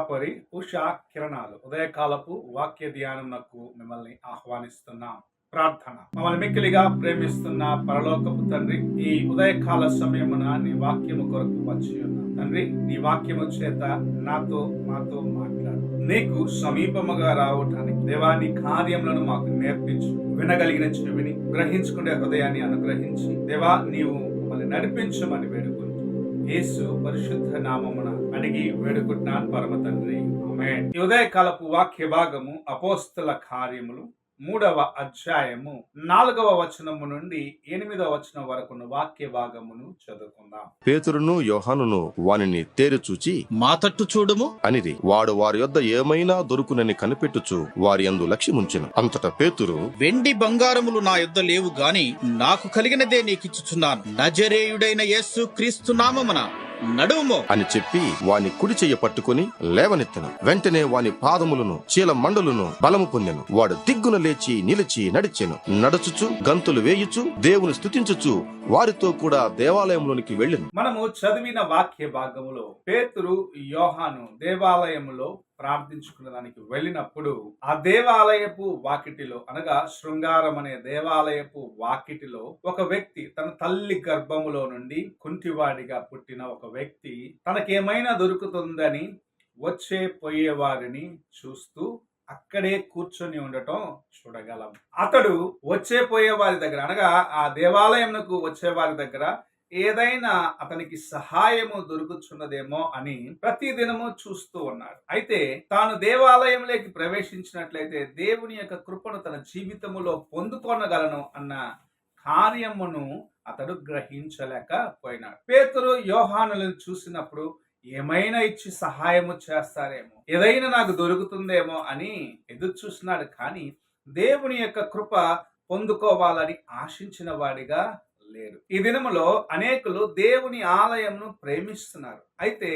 కాపరి ఉషా కిరణాలు ఉదయకాలపు వాక్య ధ్యానంకు మిమ్మల్ని ఆహ్వానిస్తున్నాం. ప్రార్థన. మమ్మల్ని మిక్కిలిగా ప్రేమిస్తున్న పరలోకపు తండ్రి, ఈ ఉదయకాల సమయమున నీ వాక్యము కొరకు వచ్చి ఉన్నాం తండ్రి. నీ వాక్యము చేత మాతో మాట్లాడు. నీకు సమీపముగా రావటానికి దేవా నీ కార్యములను మాకు నేర్పించు. వినగలిగిన చెవిని, గ్రహించుకునే హృదయాన్ని అనుగ్రహించి దేవా నీవు మమ్మల్ని నడిపించమని వేడుకుంటూ యేసు పరిశుద్ధ నామమున అడిగి వేడుకుంటున్నాను పరమ తండ్రి, ఆమేన్. ఈ ఉదయకాలపు వాక్య భాగము అపోస్తల కార్యములు 3వ అధ్యాయము 4వ వచనము నుండి 8వ వచనం వరకు వాక్య భాగమును చదువుకుందాం. పేతురును యోహానును వానిని తేరిచూచి మా తట్టు చూడుము అనిరి. వాడు వారి యొద్ద ఏమైనా దొరుకునని కనిపెట్టుచు వారి యందు లక్ష్యముంచెను. అంతటా పేతురు, వెండి బంగారములు నా యొద్ద లేవు గాని నాకు కలిగినదే నీకిచ్చుచున్నాను. నజరేయుడైన యేసు క్రీస్తు నామమున నడువుమో అని చెప్పి వాని కుడి చెయ్య పట్టుకుని లేవనెత్తెను. వెంటనే వాని పాదములను చీల మండలును బలము పొందెను. వాడు దిగ్గున లేచి నిలిచి నడిచెను. నడుచుచు గంతులు వేయుచు దేవుని స్తుతించుచు వారితో కూడా దేవాలయంలోనికి వెళ్ళెను. మనము చదివిన వాక్య భాగములో పేతురు యోహాను దేవాలయములో ప్రార్థించుకునేదానికి వెళ్ళినప్పుడు ఆ దేవాలయపు వాకిటిలో, అనగా శృంగారం అనే దేవాలయపు వాకిటిలో ఒక వ్యక్తి, తన తల్లి గర్భములో నుండి కుంటివాడిగా పుట్టిన ఒక వ్యక్తి తనకేమైనా దొరుకుతుందని వచ్చే పోయే వారిని చూస్తూ అక్కడే కూర్చొని ఉండటం చూడగలం. అతడు వచ్చే పోయే వారి దగ్గర, అనగా ఆ దేవాలయంకు వచ్చే వారి దగ్గర ఏదైనా అతనికి సహాయము దొరుకుతున్నదేమో అని ప్రతి దినము చూస్తూ ఉన్నాడు. అయితే తాను దేవాలయంలోకి ప్రవేశించినట్లయితే దేవుని యొక్క కృపను తన జీవితములో పొందుకొనగలను అన్న కార్యమును అతడు గ్రహించలేకపోయినాడు. పేతురు యోహానులను చూసినప్పుడు ఏమైనా ఇచ్చి సహాయము చేస్తారేమో, ఏదైనా నాకు దొరుకుతుందేమో అని ఎదురు చూస్తున్నాడు. కానీ దేవుని యొక్క కృప పొందుకోవాలని ఆశించిన వాడిగా లేడు. ఈ దినములో అనేకులు దేవుని ఆలయమును ప్రేమిస్తున్నారు. అయితే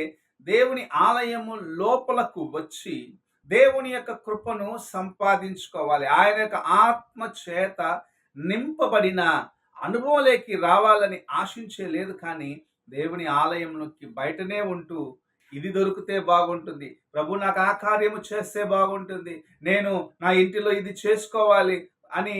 దేవుని ఆలయము లోపలకు వచ్చి దేవుని యొక్క కృపను సంపాదించుకోవాలి, ఆయన యొక్క ఆత్మ చేత నింపబడిన అనుభవంలోకి రావాలని ఆశించే లేదు. కానీ దేవుని ఆలయంలోకి బయటనే ఉంటూ ఇది దొరికితే బాగుంటుంది, ప్రభు నాకు ఆ కార్యము చేస్తే బాగుంటుంది, నేను నా ఇంటిలో ఇది చేసుకోవాలి అని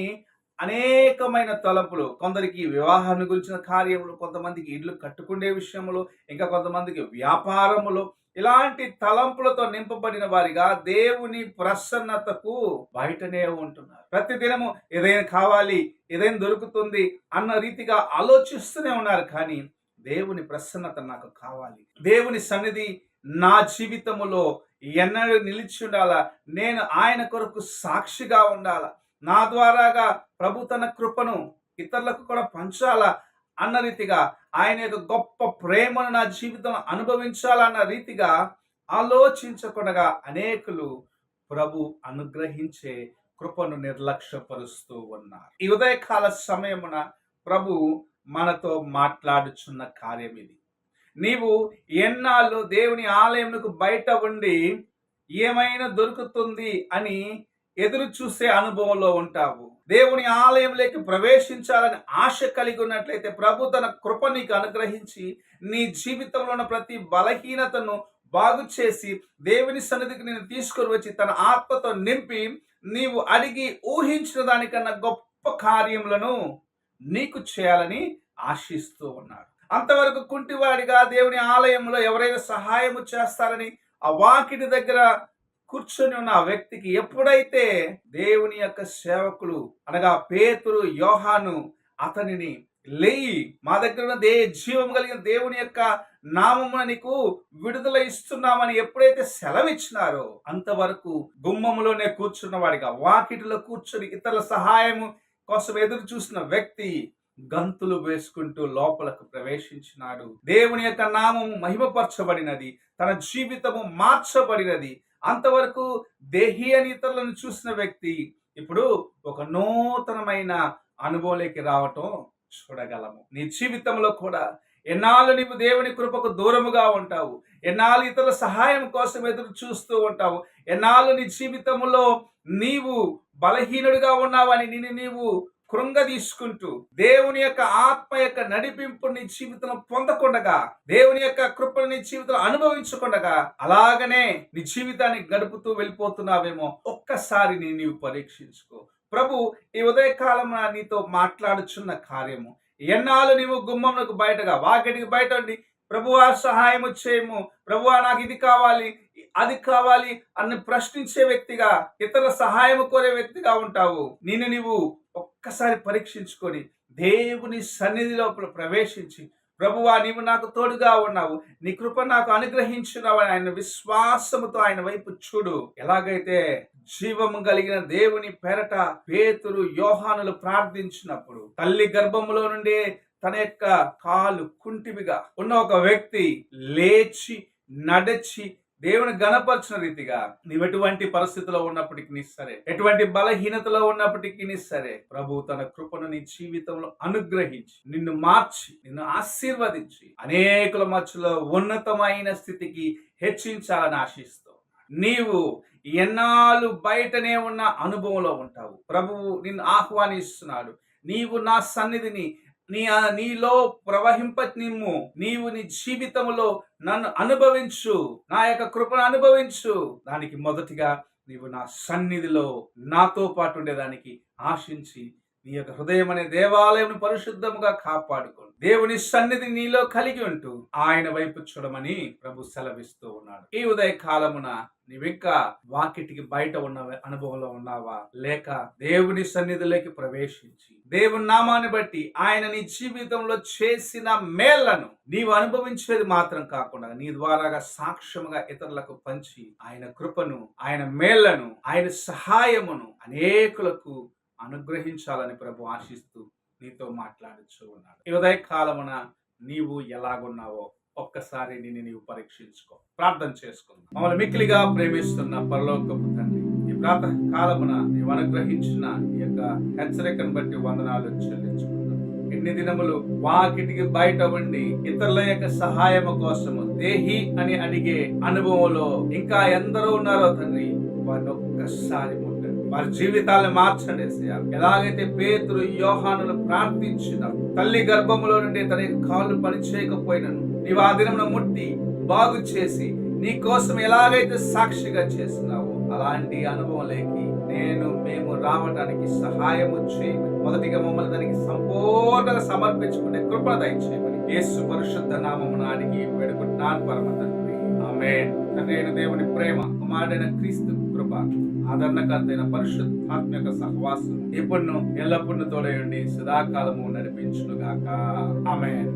అనేకమైన తలపులు, కొందరికి వివాహాన్ని గురించిన కార్యములు, కొంతమందికి ఇల్లు కట్టుకునే విషయములు, ఇంకా కొంతమందికి వ్యాపారములు, ఇలాంటి తలంపులతో నింపబడిన వారిగా దేవుని ప్రసన్నతకు బయటనే ఉంటున్నారు. ప్రతిదినము ఏదైనా కావాలి, ఏదైనా దొరుకుతుంది అన్న రీతిగా ఆలోచిస్తూనే ఉన్నారు. కానీ దేవుని ప్రసన్నత నాకు కావాలి, దేవుని సన్నిధి నా జీవితములో ఎన్నడూ నిలిచి ఉండాలా, నేను ఆయన కొరకు సాక్షిగా ఉండాలా, నా ద్వారాగా ప్రభు తన కృపను ఇతరులకు కూడా పంచాలా అన్న రీతిగా, ఆయన యొక్క గొప్ప ప్రేమను నా జీవితంలో అనుభవించాలన్న రీతిగా ఆలోచించకుండా అనేకులు ప్రభు అనుగ్రహించే కృపను నిర్లక్ష్యపరుస్తూ ఉన్నారు. ఈ ఉదయకాల సమయమున ప్రభు మనతో మాట్లాడుచున్న కార్యం ఇది. నీవు ఎన్నాళ్ళు దేవుని ఆలయంకు బయట ఉండి ఏమైనా దొరుకుతుంది అని ఎదురు చూసే అనుభవంలో ఉంటావు. దేవుని ఆలయంలోకి ప్రవేశించాలని ఆశ కలిగి ఉన్నట్లయితే ప్రభు తన కృప నీకు అనుగ్రహించి నీ జీవితంలో ఉన్న ప్రతి బలహీనతను బాగు చేసి దేవుని సన్నిధికి నేను తీసుకొని వచ్చి తన ఆత్మతో నింపి నీవు అడిగి ఊహించిన దానికన్నా గొప్ప కార్యములను నీకు చేయాలని ఆశిస్తూ ఉన్నాడు. అంతవరకు కుంటివాడిగా దేవుని ఆలయంలో ఎవరైనా సహాయము చేస్తారని ఆ వాకిటి దగ్గర కూర్చొని ఉన్న ఆ వ్యక్తికి ఎప్పుడైతే దేవుని యొక్క సేవకులు, అనగా పేతురు యోహాను అతనిని లేయి, మా దగ్గర ఉన్న జీవం కలిగిన దేవుని యొక్క నామమున నీకు విడుదల ఇస్తున్నామని ఎప్పుడైతే సెలవిచ్చినారో, అంతవరకు గుమ్మములోనే కూర్చున్న వాడిగా, వాకిటిలో కూర్చొని ఇతరుల సహాయము కోసం ఎదురు చూసిన వ్యక్తి గంతులు వేసుకుంటూ లోపలకు ప్రవేశించినాడు. దేవుని యొక్క నామము మహిమపరచబడినది, తన జీవితము మార్చబడినది. అంతవరకు దేహి అని ఇతరులను చూసిన వ్యక్తి ఇప్పుడు ఒక నూతనమైన అనుభవంలోకి రావటం చూడగలము. నీ జీవితంలో కూడా ఎన్నాళ్ళు నీవు దేవుని కృపకు దూరముగా ఉంటావు, ఎన్నాళ్ళు ఇతరుల సహాయం కోసం ఎదురు చూస్తూ ఉంటావు, ఎన్నాళ్ళు నీ జీవితంలో నీవు బలహీనుడిగా ఉన్నావని నిన్ను నీవు కృంగదీసుకుంటూ దేవుని యొక్క ఆత్మ యొక్క నడిపింపు నీ జీవితంలో పొందకుండగా, దేవుని యొక్క కృపను నీ జీవితంలో అనుభవించకుండగా అలాగనే నీ జీవితాన్ని గడుపుతూ వెళ్ళిపోతున్నావేమో ఒక్కసారి నీవు పరీక్షించుకో. ప్రభు ఈ ఉదయకాలం నీతో మాట్లాడుచున్న కార్యము, ఎన్నాళ్ళు నీవు గుమ్మమునకు బయటగా వాకిటికి బయట ఉండి ప్రభువా సహాయము చేయము, ప్రభువా నాకు ఇది కావాలి అది కావాలి అని ప్రశ్నించే వ్యక్తిగా, ఇతరుల సహాయం కోరే వ్యక్తిగా ఉంటావు. నీవు ఒక్కసారి పరీక్షించుకొని దేవుని సన్నిధిలో ప్రవేశించి, ప్రభువా నీవు నాకు తోడుగా ఉన్నావు, నీ కృప నాకు అనుగ్రహించున్నావు అని ఆయన విశ్వాసముతో ఆయన వైపు చూడు. ఎలాగైతే జీవము కలిగిన దేవుని పేరట పేతురు యోహానులు ప్రార్థించినప్పుడు తల్లి గర్భములో నుండి తన యొక్క కాలు కుంటివిగా ఉన్న ఒక వ్యక్తి లేచి నడిచి దేవుని గణపరిచిన రీతిగా, నీవు ఎటువంటి పరిస్థితిలో ఉన్నప్పటికీ సరే, ఎటువంటి బలహీనతలో ఉన్నప్పటికీ సరే, ప్రభు తన కృపను నీ జీవితంలో అనుగ్రహించి నిన్ను మార్చి నిన్ను ఆశీర్వదించి అనేకుల మధ్యలో ఉన్నతమైన స్థితికి హెచ్చించాలని ఆశిస్తూ నీవు ఎన్నాళ్ళు బయటనే ఉన్న అనుభవంలో ఉంటావు. ప్రభువు నిన్ను ఆహ్వానిస్తున్నాడు. నీవు నా సన్నిధిని నీలో ప్రవహింప నిమ్ము, నీవు నీ జీవితంలో నన్ను అనుభవించు, నా యొక్క కృపను అనుభవించు. దానికి మొదటిగా నీవు నా సన్నిధిలో నాతో పాటు ఉండేదానికి ఆశించి నీ యొక్క హృదయం అనే దేవాలయం పరిశుద్ధముగా కాపాడుకో. దేవుని సన్నిధి నీలో కలిగి ఉంటూ ఆయన వైపు చూడమని ప్రభు సెలవిస్తూ ఉన్నాడు. ఈ ఉదయ కాలమున నీవింకా వాకిటికి బయట ఉన్న అనుభవంలో ఉన్నావా, లేక దేవుని సన్నిధిలోకి ప్రవేశించి దేవుని నామాన్ని బట్టి ఆయన నీ జీవితంలో చేసిన మేళ్లను నీవు అనుభవించేది మాత్రం కాకుండా నీ ద్వారాగా సాక్ష్యముగా ఇతరులకు పంచి ఆయన కృపను, ఆయన మేళ్లను, ఆయన సహాయమును అనేకులకు అనుగ్రహించాలని ప్రభు ఆశిస్తూ నీతో మాట్లాడుచూ ఉన్నాడు. ఈ ఉదయ కాలమున నీవు ఎలాగున్నావో ఒక్కసారి నీవు పరీక్షించుకో. ప్రార్థన చేసుకుందాం. మమ్మల్ని మిక్కిలిగా ప్రేమిస్తున్న పరలోకపు తండ్రి, ఈ ప్రాతః కాలమున నీవు అనుగ్రహించిన ఈ యొక్క హెచ్చరికను బట్టి వందనాలు చెల్లించుకుంటాం. ఎన్ని దినములు వాకిటికి బయట ఉండి ఇతరుల యొక్క సహాయము కోసము దేహి అని అడిగే అనుభవంలో ఇంకా ఎందరో ఉన్నారో తండ్రి, వారిని ఒక్కసారి ముట్టండి, వారి జీవితాలను మార్చండి. ఎలాగైతే పేతురు యోహానులు ప్రార్థించిన తల్లి గర్భములో నుండి తన కాళ్ళు పని చేయకపోయినను నీవు ఆ దినమున ముట్టి బాగు చేసి నీ కోసం ఎలాగైతే సాక్షిగా చేస్తున్నావో అలాంటి అనుభవంలోకి మేము రావడానికి సహాయము చేయమని, మొదటిగా మమ్మల్ని దానికి సంపూర్ణంగా సమర్పించుకునే కృపణ దయచేయమని యేసు పరిశుద్ధ నామమున అడిగి వేడుకుంటున్నాను పరమ తండ్రి, ఆమేన్. తండ్రి అయిన దేవుని ప్రేమ, కుమారుడైన క్రీస్తు కృప, ఆదరణకర్తైన పరిశుద్ధాత్మక సహవాసం ఇప్పుడు ఎల్లప్పుడూ తోడయండి, సదాకాలము నడిపించును గాక. ఆమేన్.